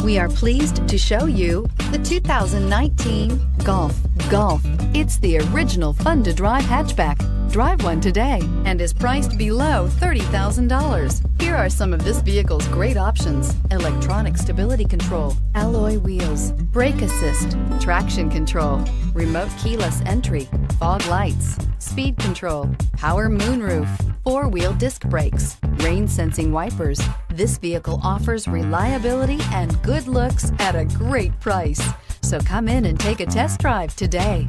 We are pleased to show you the 2019 Golf. Golf. It's the original fun-to-drive hatchback. Drive one today and is priced below $30,000. Here are some of this vehicle's great options: electronic stability control, alloy wheels, brake assist, traction control, remote keyless entry, fog lights, speed control, power moonroof, four-wheel disc brakes, rain sensing wipers. This vehicle offers reliability and good looks at a great price. So come in and take a test drive today.